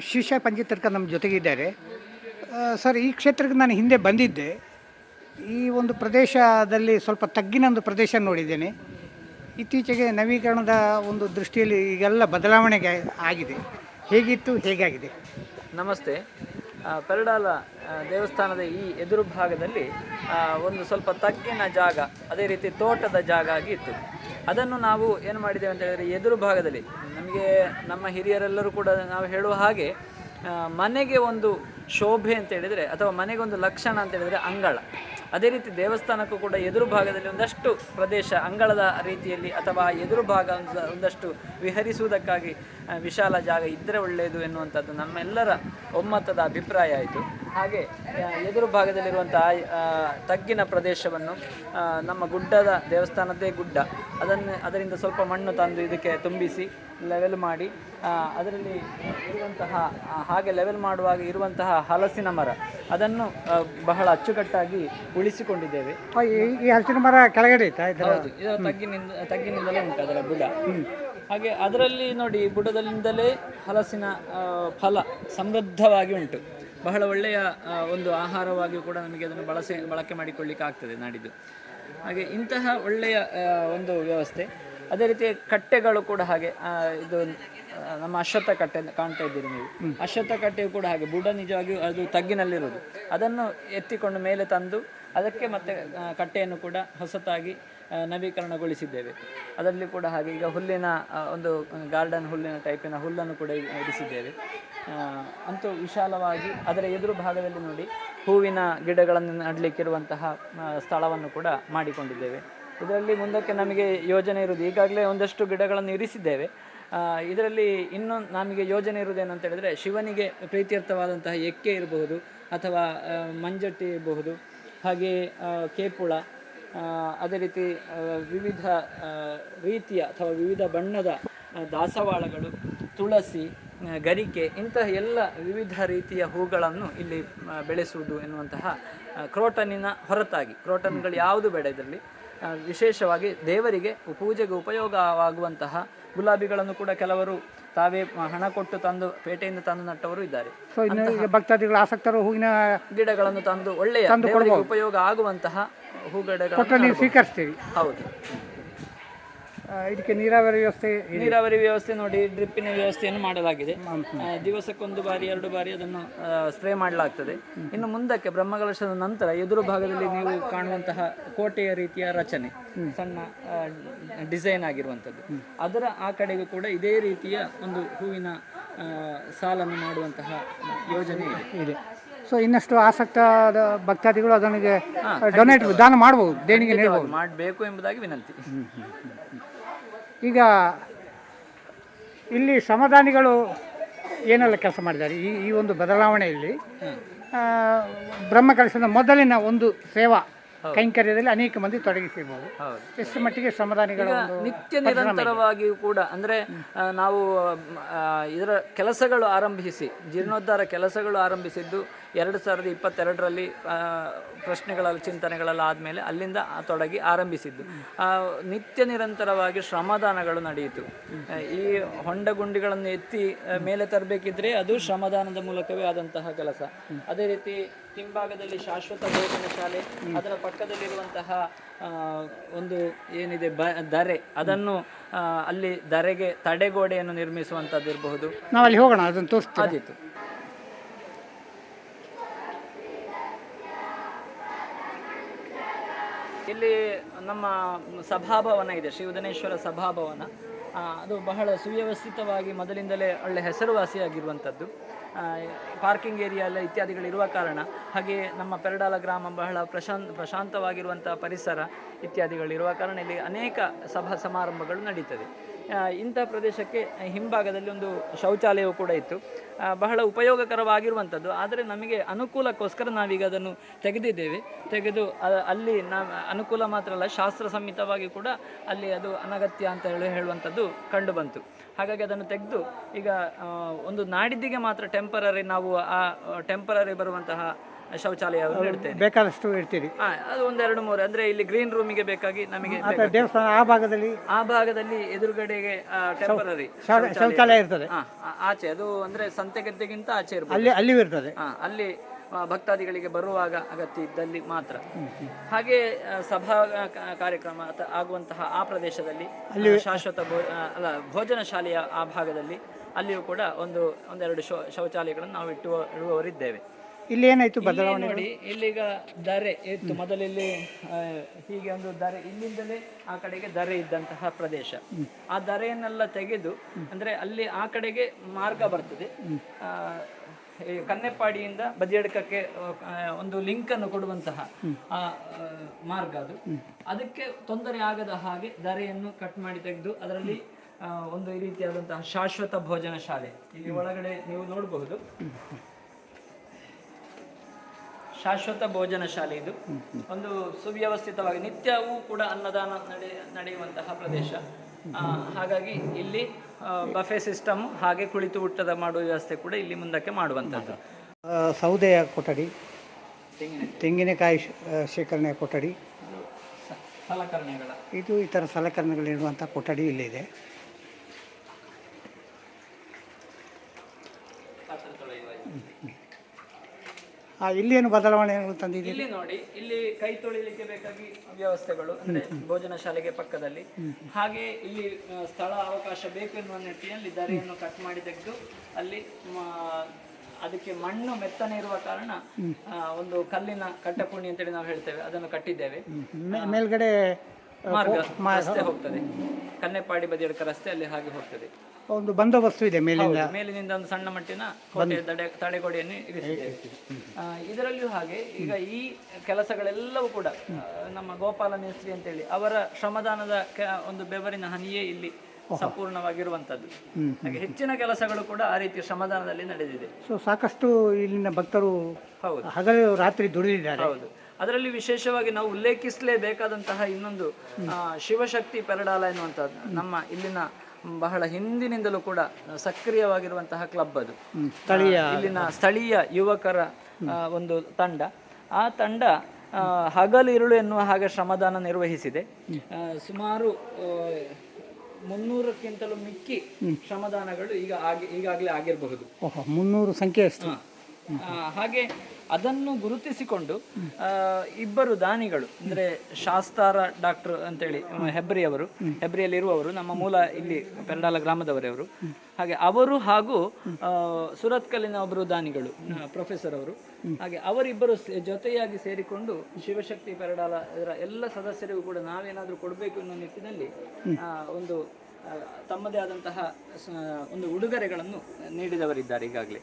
ಶಿಷ್ಯ ಪಂಜಿತರ್ಕ ನಮ್ಮ ಜೊತೆಗಿದ್ದಾರೆ. ಸರ್, ಈ ಕ್ಷೇತ್ರಕ್ಕೆ ನಾನು ಹಿಂದೆ ಬಂದಿದ್ದೆ. ಈ ಒಂದು ಪ್ರದೇಶದಲ್ಲಿ ಸ್ವಲ್ಪ ತಗ್ಗಿನ ಒಂದು ಪ್ರದೇಶ ನೋಡಿದ್ದೇನೆ. ಇತ್ತೀಚೆಗೆ ನವೀಕರಣದ ಒಂದು ದೃಷ್ಟಿಯಲ್ಲಿ ಈಗೆಲ್ಲ ಬದಲಾವಣೆಗೆ ಆಗಿದೆ. ಹೇಗಿತ್ತು, ಹೇಗಾಗಿದೆ? ನಮಸ್ತೆ. ಪೆರಡಾಲ ದೇವಸ್ಥಾನದ ಈ ಎದುರು ಭಾಗದಲ್ಲಿ ಒಂದು ಸ್ವಲ್ಪ ತಗ್ಗಿನ ಜಾಗ, ಅದೇ ರೀತಿ ತೋಟದ ಜಾಗ ಆಗಿ ಇತ್ತು. ಅದನ್ನು ನಾವು ಏನು ಮಾಡಿದ್ದೇವೆ ಅಂತ ಹೇಳಿದರೆ, ಎದುರು ಭಾಗದಲ್ಲಿ ನಮಗೆ ನಮ್ಮ ಹಿರಿಯರೆಲ್ಲರೂ ಕೂಡ ನಾವು ಹೇಳುವ ಹಾಗೆ ಮನೆಗೆ ಒಂದು ಶೋಭೆ ಅಂತ ಹೇಳಿದರೆ, ಅಥವಾ ಮನೆಗೆ ಒಂದು ಲಕ್ಷಣ ಅಂತ ಹೇಳಿದರೆ ಅಂಗಳ. ಅದೇ ರೀತಿ ದೇವಸ್ಥಾನಕ್ಕೂ ಕೂಡ ಎದುರು ಭಾಗದಲ್ಲಿ ಒಂದಷ್ಟು ಪ್ರದೇಶ ಅಂಗಳದ ರೀತಿಯಲ್ಲಿ, ಅಥವಾ ಎದುರು ಭಾಗ ಒಂದಷ್ಟು ವಿಹರಿಸುವುದಕ್ಕಾಗಿ ವಿಶಾಲ ಜಾಗ ಇದ್ದರೆ ಒಳ್ಳೆಯದು ಎನ್ನುವಂಥದ್ದು ನಮ್ಮೆಲ್ಲರ ಒಮ್ಮತದ ಅಭಿಪ್ರಾಯ ಆಯಿತು. ಹಾಗೆ ಎದುರು ಭಾಗದಲ್ಲಿರುವಂತಹ ತಗ್ಗಿನ ಪ್ರದೇಶವನ್ನು ನಮ್ಮ ಗುಡ್ಡದ ದೇವಸ್ಥಾನದ್ದೇ ಗುಡ್ಡ, ಅದರಿಂದ ಸ್ವಲ್ಪ ಮಣ್ಣು ತಂದು ಇದಕ್ಕೆ ತುಂಬಿಸಿ ಲೆವೆಲ್ ಮಾಡಿ, ಅದರಲ್ಲಿ ಇರುವಂತಹ ಹಾಗೆ ಲೆವೆಲ್ ಮಾಡುವಾಗ ಇರುವಂತಹ ಹಲಸಿನ ಮರ ಅದನ್ನು ಬಹಳ ಅಚ್ಚುಕಟ್ಟಾಗಿ ಉಳಿಸಿಕೊಂಡಿದ್ದೇವೆ. ಈ ಹಲಸಿನ ಮರ ಕೆಳಗಡೆ ಇತ್ತಾ? ಹೌದು, ಇದರ ತಗ್ಗಿನಿಂದಲೇ ಉಂಟು ಅದರ ಬುಡ. ಹಾಗೆ ಅದರಲ್ಲಿ ನೋಡಿ, ಬುಡದಲ್ಲಿಂದಲೇ ಹಲಸಿನ ಫಲ ಸಮೃದ್ಧವಾಗಿ ಉಂಟು. ಬಹಳ ಒಳ್ಳೆಯ ಒಂದು ಆಹಾರವಾಗಿ ಕೂಡ ನಮಗೆ ಅದನ್ನು ಬಳಕೆ ಮಾಡಿಕೊಳ್ಳಿಕ್ಕೆ ಆಗ್ತದೆ ನಾಡಿದ್ದು. ಹಾಗೆ ಇಂತಹ ಒಳ್ಳೆಯ ಒಂದು ವ್ಯವಸ್ಥೆ. ಅದೇ ರೀತಿ ಕಟ್ಟೆಗಳು ಕೂಡ ಹಾಗೆ, ಇದು ನಮ್ಮ ಅಶ್ವತ್ಥ ಕಟ್ಟೆ ಕಾಣ್ತಾ ಇದ್ದೀರಿ ನೀವು. ಅಶ್ವತ್ಥ ಕಟ್ಟೆಯು ಕೂಡ ಹಾಗೆ ಬುಡ ನಿಜವಾಗಿಯೂ ಅದು ತಗ್ಗಿನಲ್ಲಿರುವುದು. ಅದನ್ನು ಎತ್ತಿಕೊಂಡು ಮೇಲೆ ತಂದು ಅದಕ್ಕೆ ಮತ್ತೆ ಕಟ್ಟೆಯನ್ನು ಕೂಡ ಹೊಸತಾಗಿ ನವೀಕರಣಗೊಳಿಸಿದ್ದೇವೆ. ಅದರಲ್ಲಿ ಕೂಡ ಹಾಗೆ ಈಗ ಹುಲ್ಲಿನ ಒಂದು ಗಾರ್ಡನ್ ಹುಲ್ಲಿನ ಟೈಪಿನ ಹುಲ್ಲನ್ನು ಕೂಡ ಇರಿಸಿದ್ದೇವೆ. ಅಂತೂ ವಿಶಾಲವಾಗಿ ಅದರ ಎದುರು ಭಾಗದಲ್ಲಿ ನೋಡಿ, ಹೂವಿನ ಗಿಡಗಳನ್ನು ನೆಡಲಿಕ್ಕಿರುವಂತಹ ಸ್ಥಳವನ್ನು ಕೂಡ ಮಾಡಿಕೊಂಡಿದ್ದೇವೆ. ಇದರಲ್ಲಿ ಮುಂದಕ್ಕೆ ನಮಗೆ ಯೋಜನೆ ಇರುವುದು, ಈಗಾಗಲೇ ಒಂದಷ್ಟು ಗಿಡಗಳನ್ನು ಇರಿಸಿದ್ದೇವೆ. ಇದರಲ್ಲಿ ಇನ್ನೂ ನಮಗೆ ಯೋಜನೆ ಇರುವುದೇನು ಅಂತ ಹೇಳಿದರೆ, ಶಿವನಿಗೆ ಪ್ರೀತ್ಯರ್ಥವಾದಂತಹ ಎಕ್ಕೆ ಇರಬಹುದು, ಅಥವಾ ಮಂಜಟ್ಟಿ ಇರಬಹುದು, ಹಾಗೆ ಕೇಪುಳ, ಅದೇ ರೀತಿ ವಿವಿಧ ರೀತಿಯ ಅಥವಾ ವಿವಿಧ ಬಣ್ಣದ ದಾಸವಾಳಗಳು, ತುಳಸಿ, ಗರಿಕೆ, ಇಂತಹ ಎಲ್ಲ ವಿವಿಧ ರೀತಿಯ ಹೂಗಳನ್ನು ಇಲ್ಲಿ ಬೆಳೆಸುವುದು ಎನ್ನುವಂತಹ ಕ್ರೋಟನಿನ ಹೊರತಾಗಿ, ಕ್ರೋಟನ್ಗಳು ಯಾವುದು ಬೇಡ ಇದರಲ್ಲಿ, ವಿಶೇಷವಾಗಿ ದೇವರಿಗೆ ಪೂಜೆಗೆ ಉಪಯೋಗವಾಗುವಂತಹ ಗುಲಾಬಿಗಳನ್ನು ಕೂಡ ಕೆಲವರು ತಾವೇ ಹಣ ಕೊಟ್ಟು ತಂದು ಪೇಟೆಯಿಂದ ತಂದು ನಟ್ಟವರು ಇದ್ದಾರೆ. ಭಕ್ತಾದಿಗಳು ಆಸಕ್ತರು ಹೂವಿನ ಗಿಡಗಳನ್ನು ತಂದು ಒಳ್ಳೆಯ ಉಪಯೋಗ ಆಗುವಂತಹ ಹೂಗಿಡಗಳನ್ನು ಸ್ವೀಕರಿಸ್ತೀವಿ. ಹೌದು. ಇದಕ್ಕೆ ನೀರಾವರಿ ವ್ಯವಸ್ಥೆ ನೋಡಿ, ಡ್ರಿಪ್ಪಿನ ವ್ಯವಸ್ಥೆಯನ್ನು ಮಾಡಲಾಗಿದೆ. ದಿವಸಕ್ಕೊಂದು ಬಾರಿ 2 ಬಾರಿ ಅದನ್ನು ಸ್ಪ್ರೇ ಮಾಡಲಾಗ್ತದೆ. ಇನ್ನು ಮುಂದಕ್ಕೆ ಬ್ರಹ್ಮಕಲಶದ ನಂತರ ಎದುರು ಭಾಗದಲ್ಲಿ ನೀವು ಕಾಣುವಂತಹ ಕೋಟೆಯ ರೀತಿಯ ರಚನೆ, ಸಣ್ಣ ಡಿಸೈನ್ ಆಗಿರುವಂಥದ್ದು, ಅದರ ಆ ಕಡೆಗೂ ಕೂಡ ಇದೇ ರೀತಿಯ ಒಂದು ಹೂವಿನ ಸಾಲನ್ನು ಮಾಡುವಂತಹ ಯೋಜನೆ ಇದೆ. ಸೊ ಇನ್ನಷ್ಟು ಆಸಕ್ತ ಭಕ್ತಾದಿಗಳು ಅದನಿಗೆ ಡೊನೇಟ್ ದಾನ ಮಾಡಬಹುದು, ದೇಣಿಗೆ ನೀಡಬಹುದು, ಮಾಡಬೇಕು ಎಂಬುದಾಗಿ ವಿನಂತಿ. ಈಗ ಇಲ್ಲಿ ಶ್ರಮದಾನಿಗಳು ಏನೆಲ್ಲ ಕೆಲಸ ಮಾಡಿದ್ದಾರೆ ಈ ಒಂದು ಬದಲಾವಣೆಯಲ್ಲಿ? ಬ್ರಹ್ಮಕಲಶದ ಮೊದಲಿನ ಒಂದು ಸೇವಾ ಕೈಂಕರ್ಯದಲ್ಲಿ ಅನೇಕ ಮಂದಿ ತೊಡಗಿಸಿರ್ಬೋದು. ಎಷ್ಟು ಮಟ್ಟಿಗೆ ಶ್ರಮದಾನಿಗಳು ನಿತ್ಯ ನಿರಂತರವಾಗಿಯೂ ಕೂಡ, ಅಂದರೆ ನಾವು ಇದರ ಕೆಲಸಗಳು ಆರಂಭಿಸಿ, ಜೀರ್ಣೋದ್ಧಾರ ಕೆಲಸಗಳು ಆರಂಭಿಸಿದ್ದು 2022ರಲ್ಲಿ ಪ್ರಶ್ನೆಗಳಲ್ಲಿ ಚಿಂತನೆಗಳೆಲ್ಲ ಆದಮೇಲೆ ಅಲ್ಲಿಂದ ತೊಡಗಿ ಆರಂಭಿಸಿದ್ದು. ನಿತ್ಯ ನಿರಂತರವಾಗಿ ಶ್ರಮದಾನಗಳು ನಡೆಯಿತು. ಈ ಹೊಂಡಗುಂಡಿಗಳನ್ನು ಎತ್ತಿ ಮೇಲೆ ತರಬೇಕಿದ್ರೆ ಅದು ಶ್ರಮದಾನದ ಮೂಲಕವೇ ಆದಂತಹ ಕೆಲಸ. ಅದೇ ರೀತಿ ಹಿಂಭಾಗದಲ್ಲಿ ಶಾಶ್ವತ ಭೋಜನ ಶಾಲೆ, ಅದರ ಪಕ್ಕದಲ್ಲಿರುವಂತಹ ಒಂದು ಏನಿದೆ ದರೆ, ಅದನ್ನು ಅಲ್ಲಿ ದರೆಗೆ ತಡೆಗೋಡೆಯನ್ನು ನಿರ್ಮಿಸುವಂಥದ್ದು ಇರಬಹುದು. ನಾವು ಅಲ್ಲಿ ಹೋಗೋಣ, ಅದನ್ನು ತೋರಿಸ್ತಿತ್ತು. ಇಲ್ಲಿ ನಮ್ಮ ಸಭಾಭವನ ಇದೆ, ಶ್ರೀ ಉದನೇಶ್ವರ ಸಭಾಭವನ. ಅದು ಬಹಳ ಸುವ್ಯವಸ್ಥಿತವಾಗಿ ಮೊದಲಿಂದಲೇ ಒಳ್ಳೆ ಹೆಸರುವಾಸಿಯಾಗಿರುವಂಥದ್ದು. ಪಾರ್ಕಿಂಗ್ ಏರಿಯಾ ಎಲ್ಲ ಇತ್ಯಾದಿಗಳಿರುವ ಕಾರಣ, ಹಾಗೆ ನಮ್ಮ ಪೆರಡಾಲ ಗ್ರಾಮ ಬಹಳ ಪ್ರಶಾಂತವಾಗಿರುವಂಥ ಪರಿಸರ ಇತ್ಯಾದಿಗಳಿರುವ ಕಾರಣ ಇಲ್ಲಿ ಅನೇಕ ಸಭಾ ಸಮಾರಂಭಗಳು ನಡೀತದೆ. ಇಂಥ ಪ್ರದೇಶಕ್ಕೆ ಹಿಂಭಾಗದಲ್ಲಿ ಒಂದು ಶೌಚಾಲಯವೂ ಕೂಡ ಇತ್ತು, ಬಹಳ ಉಪಯೋಗಕರವಾಗಿರುವಂಥದ್ದು. ಆದರೆ ನಮಗೆ ಅನುಕೂಲಕ್ಕೋಸ್ಕರ ನಾವೀಗ ಅದನ್ನು ತೆಗೆದು ಅಲ್ಲಿ ಅನುಕೂಲ ಮಾತ್ರ ಅಲ್ಲ, ಶಾಸ್ತ್ರ ಸಂಹಿತವಾಗಿ ಕೂಡ ಅಲ್ಲಿ ಅದು ಅನಗತ್ಯ ಅಂತ ಹೇಳುವಂಥದ್ದು ಕಂಡು ಬಂತು. ಹಾಗಾಗಿ ಅದನ್ನು ತೆಗೆದು ಈಗ ಒಂದು ನಾಡಿದ್ದಿಗೆ ಮಾತ್ರ ಟೆಂಪರರಿ ನಾವು ಆ ಟೆಂಪರರಿ ಬರುವಂತಹ ಶೌಚಾಲಯವನ್ನು ಇಡ್ತೇನೆ. ಬೇಕಾದಷ್ಟು ಇಡ್ತೀರಿ. ಅದು ಒಂದೆರಡು ಮೂರು ಅಂದರೆ ಇಲ್ಲಿ ಗ್ರೀನ್ ರೂಮಿಗೆ ಬೇಕಾಗಿ ನಮಗೆ ದೇವಸ್ಥಾನ ಆ ಭಾಗದಲ್ಲಿ ಎದುರುಗಡೆಗೆ ಟೆಂಪರರಿ ಶೌಚಾಲಯ ಇರ್ತದೆ. ಆಚೆ ಅದು ಅಂದರೆ ಸಂತೆಗದ್ದೆಗಿಂತ ಆಚೆ ಇರ್ಬೋದು. ಅಲ್ಲಿಯೂ ಇರ್ತದೆ. ಅಲ್ಲಿ ಭಕ್ತಾದಿಗಳಿಗೆ ಬರುವಾಗ ಅಗತ್ಯ ಇದ್ದಲ್ಲಿ ಮಾತ್ರ. ಹಾಗೆ ಸಭಾ ಕಾರ್ಯಕ್ರಮ ಆಗುವಂತಹ ಆ ಪ್ರದೇಶದಲ್ಲಿ ಶಾಶ್ವತ ಭೋಜನ ಶಾಲೆಯ ಆ ಭಾಗದಲ್ಲಿ ಅಲ್ಲಿಯೂ ಕೂಡ ಒಂದೆರಡು ಶೌಚಾಲಯಗಳನ್ನು ನಾವು ಇಡುವವರಿದ್ದೇವೆ. ಇಲ್ಲಿ ಏನಾಯ್ತು ಬದಲಾವಣೆ ನೋಡಿ, ಇಲ್ಲಿಗ ದರೆ ಇತ್ತು ಮೊದಲಿಲ್ಲಿ ಹೀಗೆ ಒಂದು ದರೆ, ಇಲ್ಲಿಂದಲೇ ಆ ಕಡೆಗೆ ದರೆ ಇದ್ದಂತಹ ಪ್ರದೇಶ. ಆ ದರೆಯನ್ನೆಲ್ಲ ತೆಗೆದು ಅಂದ್ರೆ ಅಲ್ಲಿ ಆ ಕಡೆಗೆ ಮಾರ್ಗ ಬರ್ತದೆ, ಕನ್ನೆಪ್ಪಾಡಿಯಿಂದ ಬದಿಯಡ್ಕಕ್ಕೆ ಒಂದು ಲಿಂಕ್ ಅನ್ನು ಕೊಡುವಂತಹ ಆ ಮಾರ್ಗ ಅದು. ಅದಕ್ಕೆ ತೊಂದರೆ ಆಗದ ಹಾಗೆ ದಾರಿಯನ್ನು ಕಟ್ ಮಾಡಿ ತೆಗೆದು ಅದರಲ್ಲಿ ಒಂದು ಈ ರೀತಿಯಾದಂತಹ ಶಾಶ್ವತ ಭೋಜನ ಶಾಲೆ ಇಲ್ಲಿ ಒಳಗಡೆ ನೀವು ನೋಡಬಹುದು. ಶಾಶ್ವತ ಭೋಜನ ಶಾಲೆ ಇದು ಒಂದು ಸುವ್ಯವಸ್ಥಿತವಾಗಿ ನಿತ್ಯವೂ ಕೂಡ ಅನ್ನದಾನ ನಡೆಯುವಂತಹ ಪ್ರದೇಶ. ಹಾಗಾಗಿ ಇಲ್ಲಿ ಬಫೆ ಸಿಸ್ಟಮ್ ಹಾಗೆ ಕುಳಿತು ಊಟದ ಮಾಡುವ ವ್ಯವಸ್ಥೆ ಕೂಡ ಇಲ್ಲಿ ಮುಂದಕ್ಕೆ ಮಾಡುವಂಥದ್ದು. ಸೌದೆಯ ಕೊಠಡಿ, ತೆಂಗಿನಕಾಯಿ ಶೇಖರಣೆಯ ಕೊಠಡಿ, ಸಲಕರಣೆಗಳ ಇದು ಇತರ ಸಲಕರಣೆಗಳಿರುವಂಥ ಕೊಠಡಿ ಇಲ್ಲಿದೆ. ಇಲ್ಲಿ ಏನು ಬದಲಾವಣೆ ತಂದಿದೆ? ಇಲ್ಲಿ ನೋಡಿ, ಇಲ್ಲಿ ಕೈ ತೊಳಿಲಿಕ್ಕೆ ಬೇಕಾಗಿ ವ್ಯವಸ್ಥೆಗಳು ಅಂದ್ರೆ ಭೋಜನ ಶಾಲೆಗೆ ಪಕ್ಕದಲ್ಲಿ. ಹಾಗೆ ಇಲ್ಲಿ ಸ್ಥಳ ಅವಕಾಶ ಬೇಕು ಎನ್ನುವ ನಿಟ್ಟಿನಲ್ಲಿ ದಾರಿಯನ್ನು ಕಟ್ ಮಾಡಿ ತೆಗೆದು ಅಲ್ಲಿ ಅದಕ್ಕೆ ಮಣ್ಣು ಮೆತ್ತನೆ ಇರುವ ಕಾರಣ ಒಂದು ಕಲ್ಲಿನ ಕಟ್ಟಪುಣಿ ಅಂತೇಳಿ ನಾವು ಹೇಳ್ತೇವೆ, ಅದನ್ನು ಕಟ್ಟಿದ್ದೇವೆ. ಮೇಲ್ಗಡೆ ರಸ್ತೆ ಹೋಗ್ತದೆ, ಕನ್ನೆಪ್ಪಾಡಿ ಬದಿಯಡ್ಕ ರಸ್ತೆ ಅಲ್ಲಿ ಹಾಗೆ ಹೋಗ್ತದೆ. ಒಂದು ಬಂದೋಬಸ್ತು ಇದೆ ಮೇಲಿನಿಂದ ಒಂದು ಸಣ್ಣ ಮಟ್ಟಿನ ತಡೆಗೋಡೆಯನ್ನು ಇರಿಸಿದ್ದೇವೆ. ಇದರಲ್ಲಿಯೂ ಹಾಗೆ ಈಗ ಈ ಕೆಲಸಗಳೆಲ್ಲವೂ ಕೂಡ ನಮ್ಮ ಗೋಪಾಲ ಮೇಸ್ತ್ರಿ ಅಂತೇಳಿ ಅವರ ಶ್ರಮದಾನದ ಒಂದು ಬೆವರಿನ ಹನಿಯೇ ಇಲ್ಲಿ ಸಂಪೂರ್ಣವಾಗಿರುವಂತದ್ದು. ಹಾಗೆ ಹೆಚ್ಚಿನ ಕೆಲಸಗಳು ಕೂಡ ಆ ರೀತಿ ಶ್ರಮದಾನದಲ್ಲಿ ನಡೆದಿದೆ. ಸಾಕಷ್ಟು ಇಲ್ಲಿನ ಭಕ್ತರು ಹಗಲು ರಾತ್ರಿ ದುಡಿದಿದ್ದಾರೆ. ಹೌದು. ಅದರಲ್ಲಿ ವಿಶೇಷವಾಗಿ ನಾವು ಉಲ್ಲೇಖಿಸಲೇಬೇಕಾದಂತಹ ಇನ್ನೊಂದು ಶಿವಶಕ್ತಿ ಪೆರಡಾಲ ಎನ್ನುವಂಥದ್ದು ನಮ್ಮ ಇಲ್ಲಿನ ಬಹಳ ಹಿಂದಿನಿಂದಲೂ ಕೂಡ ಸಕ್ರಿಯವಾಗಿರುವಂತಹ ಕ್ಲಬ್ ಅದು. ಇಲ್ಲಿನ ಸ್ಥಳೀಯ ಯುವಕರ ಒಂದು ತಂಡ. ಆ ತಂಡ ಹಗಲಿರುಳು ಎನ್ನುವ ಹಾಗೆ ಶ್ರಮದಾನ ನಿರ್ವಹಿಸಿದೆ. ಸುಮಾರು 300ಕ್ಕಿಂತಲೂ ಮಿಕ್ಕಿ ಶ್ರಮದಾನಗಳು ಈಗಾಗಲೇ ಆಗಿರಬಹುದು. 300 ಸಂಖ್ಯೆ ಎಷ್ಟು? ಹಾಗೆ ಅದನ್ನು ಗುರುತಿಸಿಕೊಂಡು ಇಬ್ಬರು ದಾನಿಗಳು ಅಂದ್ರೆ ಶಾಸ್ತಾರ ಡಾಕ್ಟರ್ ಅಂತೇಳಿ ಹೆಬ್ರಿಯಲ್ಲಿರುವವರು, ನಮ್ಮ ಮೂಲ ಇಲ್ಲಿ ಪೆರಡಾಲ ಗ್ರಾಮದವರವರು. ಹಾಗೆ ಅವರು ಹಾಗೂ ಸುರತ್ಕಲ್ಲಿನ ಒಬ್ಬರು ದಾನಿಗಳು ಪ್ರೊಫೆಸರ್ ಅವರು. ಹಾಗೆ ಅವರಿಬ್ಬರು ಜೊತೆಯಾಗಿ ಸೇರಿಕೊಂಡು ಶಿವಶಕ್ತಿ ಪೆರಡಾಲ ಇದರ ಎಲ್ಲ ಸದಸ್ಯರಿಗೂ ಕೂಡ ನಾವೇನಾದರೂ ಕೊಡಬೇಕು ಅನ್ನೋ ನಿಟ್ಟಿನಲ್ಲಿ ಒಂದು ತಮ್ಮದೇ ಆದಂತಹ ಒಂದು ಉಡುಗೊರೆಗಳನ್ನು ನೀಡಿದವರಿದ್ದಾರೆ ಈಗಾಗಲೇ.